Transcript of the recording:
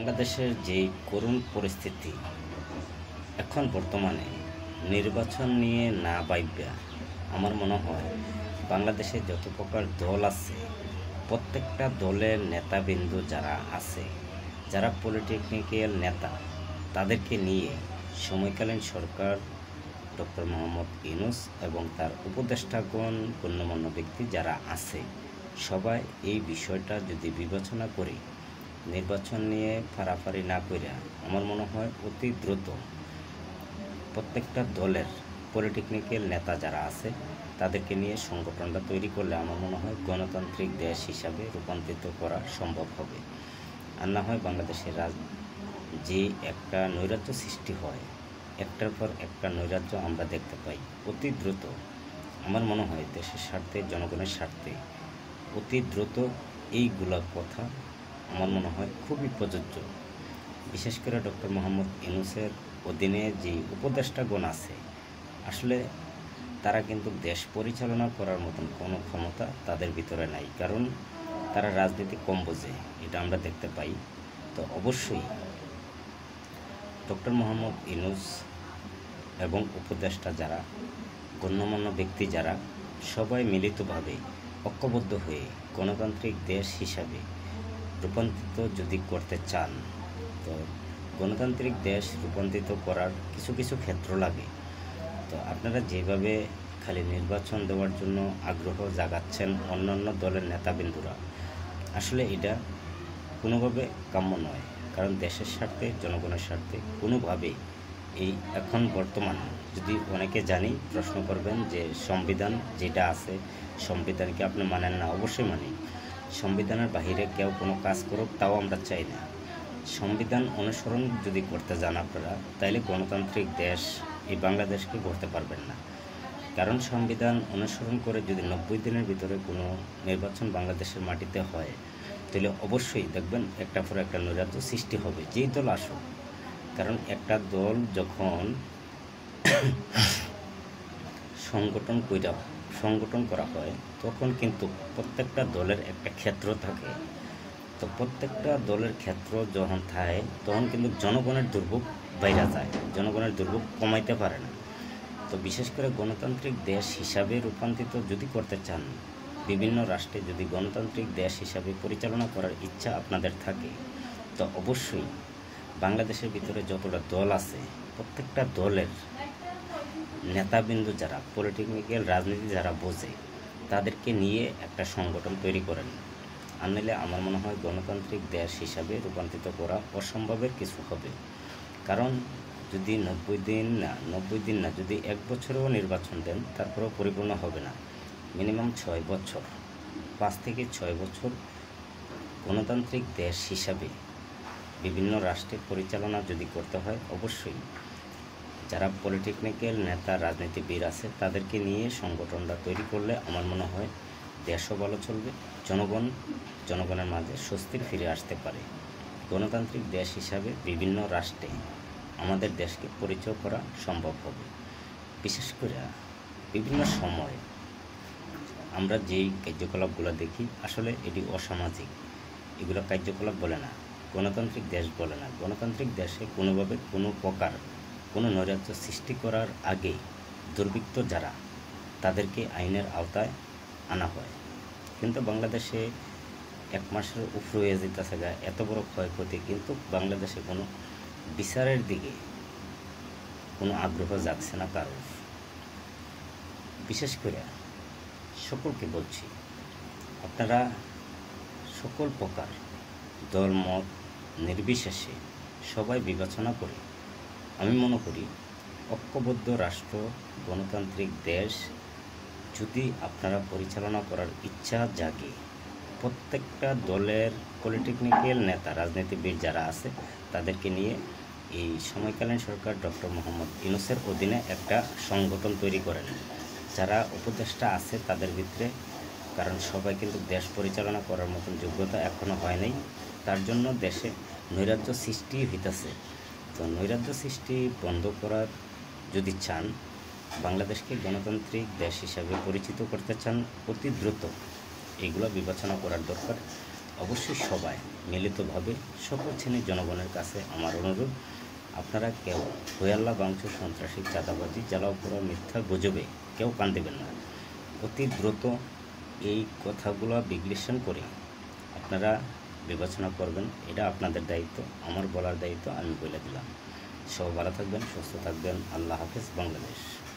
বাংলাদেশের যে করুণ পরিস্থিতি এখন বর্তমানে নির্বাচন নিয়ে না ভাইবা আমার মনে হয় বাংলাদেশে যত প্রকার দল আছে প্রত্যেকটা দলের নেতাবিন্দু যারা আছে, যারা পলিটেকনিক্যাল নেতা, তাদেরকে নিয়ে সময়কালীন সরকার ডক্টর মোহাম্মদ ইউনূস এবং তার উপদেষ্টাগণ গণ্যমান্য ব্যক্তি যারা আছে সবাই এই বিষয়টা যদি বিবেচনা করে নির্বাচন নিয়ে ফাড়াফাড়ি না কইরা আমার মনে হয় অতি দ্রুত প্রত্যেকটা দলের পলিটেকনিক্যাল নেতা যারা আছে তাদেরকে নিয়ে সংগঠনটা তৈরি করলে আমার মনে হয় গণতান্ত্রিক দেশ হিসাবে রূপান্তরিত করা সম্ভব হবে। আর না হয় বাংলাদেশের যে একটা নৈরাজ্য সৃষ্টি হয়, একটার পর একটা নৈরাজ্য আমরা দেখতে পাই অতি দ্রুত। আমার মনে হয় দেশের স্বার্থে, জনগণের স্বার্থে অতি দ্রুত এইগুলা কথা আমার মনে হয় খুবই প্রযোজ্য। বিশেষ করে ডক্টর মোহাম্মদ ইউনূসের অধীনে যে উপদেষ্টাগণ আছে আসলে তারা কিন্তু দেশ পরিচালনা করার মতন কোনো ক্ষমতা তাদের ভিতরে নাই, কারণ তারা রাজনীতি কম বোঝে, এটা আমরা দেখতে পাই। তো অবশ্যই ডক্টর মোহাম্মদ ইউনূস এবং উপদেষ্টা যারা গণ্যমান্য ব্যক্তি যারা সবাই মিলিতভাবে ঐক্যবদ্ধ হয়ে গণতান্ত্রিক দেশ হিসাবে রূপান্তরিত যদি করতে চান, তো গণতান্ত্রিক দেশ রূপান্তরিত করার কিছু কিছু ক্ষেত্র লাগে। তো আপনারা যেভাবে খালি নির্বাচন দেওয়ার জন্য আগ্রহ জাগাচ্ছেন অন্যান্য দলের নেতাবিন্দুরা, আসলে এটা কোনোভাবে কাম্য নয়। কারণ দেশের স্বার্থে, জনগণের স্বার্থে কোনোভাবে এই এখন বর্তমান যদি অনেকে জানি প্রশ্ন করবেন যে সংবিধান যেটা আছে সংবিধানকে আপনি মানেন না, অবশ্যই মানি। সংবিধানের বাহিরে কেউ কোনো কাজ করুক তাও আমরা চাই না। সংবিধান অনুসরণ যদি করতে যান আপনারা, তাইলে গণতান্ত্রিক দেশ এই বাংলাদেশকে গড়তে পারবেন না। কারণ সংবিধান অনুসরণ করে যদি 90 দিনের ভিতরে কোনো নির্বাচন বাংলাদেশের মাটিতে হয়, তাহলে অবশ্যই দেখবেন একটা পর একটা নৈরাজ্য সৃষ্টি হবে, যেই দল আসুক। কারণ একটা দল যখন সংগঠন করা হয় তখন কিন্তু প্রত্যেকটা দলের একটা ক্ষেত্র থাকে। তো প্রত্যেকটা দলের ক্ষেত্র যখন থাকে তখন কিন্তু জনগণের দুর্ভোগ বাইরে যায়, জনগণের দুর্ভোগ কমাইতে পারে না। তো বিশেষ করে গণতান্ত্রিক দেশ হিসাবে রূপান্তরিত যদি করতে চান, বিভিন্ন রাষ্ট্রে যদি গণতান্ত্রিক দেশ হিসাবে পরিচালনা করার ইচ্ছা আপনাদের থাকে, তো অবশ্যই বাংলাদেশের ভিতরে যতটা দল আছে প্রত্যেকটা দলের নেতাবিন্দু যারা পলিটেকনিক্যাল রাজনীতি যারা বোঝে তাদেরকে নিয়ে একটা সংগঠন তৈরি করেন। আর নাহলে আমার মনে হয় গণতান্ত্রিক দেশ হিসাবে রূপান্তরিত করা অসম্ভবের কিছু হবে। কারণ যদি 90 দিন না যদি 1 বছরেও নির্বাচন দেন তারপরেও পরিপূর্ণ হবে না। মিনিমাম 6 বছর, 5 থেকে 6 বছর গণতান্ত্রিক দেশ হিসাবে বিভিন্ন রাষ্ট্রের পরিচালনা যদি করতে হয়, অবশ্যই যারা পলিটেকনিক্যাল নেতা রাজনীতিবিদ আছে তাদেরকে নিয়ে সংগঠনটা তৈরি করলে আমার মনে হয় দেশও ভালো চলবে, জনগণের মাঝে স্বস্তির ফিরে আসতে পারে। গণতান্ত্রিক দেশ হিসাবে বিভিন্ন রাষ্ট্রে আমাদের দেশকে পরিচয় করা সম্ভব হবে। বিশেষ করে বিভিন্ন সময় আমরা যেই কার্যকলাপগুলো দেখি আসলে এটি অসামাজিক, এগুলো কার্যকলাপ বলে না, গণতান্ত্রিক দেশ বলে না। গণতান্ত্রিক দেশে কোনোভাবে কোনো প্রকার কোনো নৈরাজ্য সৃষ্টি করার আগে দুর্বৃত্ত যারা তাদেরকে আইনের আওতায় আনা হয়। কিন্তু বাংলাদেশে 1 মাসের উপর হয়ে যেতেছে গা এত বড় ক্ষয়ক্ষতি, কিন্তু বাংলাদেশে কোনো বিচারের দিকে কোনো আগ্রহ জাগছে না কারোর। বিশেষ করে সকলকে বলছি, আপনারা সকল প্রকার দলমত নির্বিশেষে সবাই বিবেচনা করে আমি মনে করি ঐক্যবদ্ধ রাষ্ট্র, গণতান্ত্রিক দেশ যদি আপনারা পরিচালনা করার ইচ্ছা জাগে, প্রত্যেকটা দলের পলিটেকনিক্যাল নেতা রাজনীতিবিদ যারা আছে তাদেরকে নিয়ে এই সময়কালীন সরকার ডক্টর মোহাম্মদ ইউনূসের অধীনে একটা সংগঠন তৈরি করেন। যারা উপদেষ্টা আছে তাদের ভিতরে, কারণ সবাই কিন্তু দেশ পরিচালনা করার মতন যোগ্যতা এখনও হয় নাই, তার জন্য দেশে নৈরাজ্য সৃষ্টি হইতেছে। তো নৈরাজ্য সৃষ্টি বন্ধ করার যদি চান, বাংলাদেশকে গণতান্ত্রিক দেশ হিসাবে পরিচিত করতে চান, অতি দ্রুত এগুলো বিবেচনা করার দরকার। অবশ্যই সবাই মিলিতভাবে সকল শ্রেণীর জনগণের কাছে আমার অনুরোধ, আপনারা কেউ হইয়াল্লা বাংশ সন্ত্রাসী চাঁদাবাজি জ্বালাওপোড়া মিথ্যা গুজবে কেউ কান দেবেন না। অতি দ্রুত এই কথাগুলো বিশ্লেষণ করে আপনারা বিবেচনা করবেন। এটা আপনাদের দায়িত্ব, আমার বলার দায়িত্ব আমি বলে দিলাম। সবাই ভালো থাকবেন, সুস্থ থাকবেন। আল্লাহ হাফেজ। বাংলাদেশ।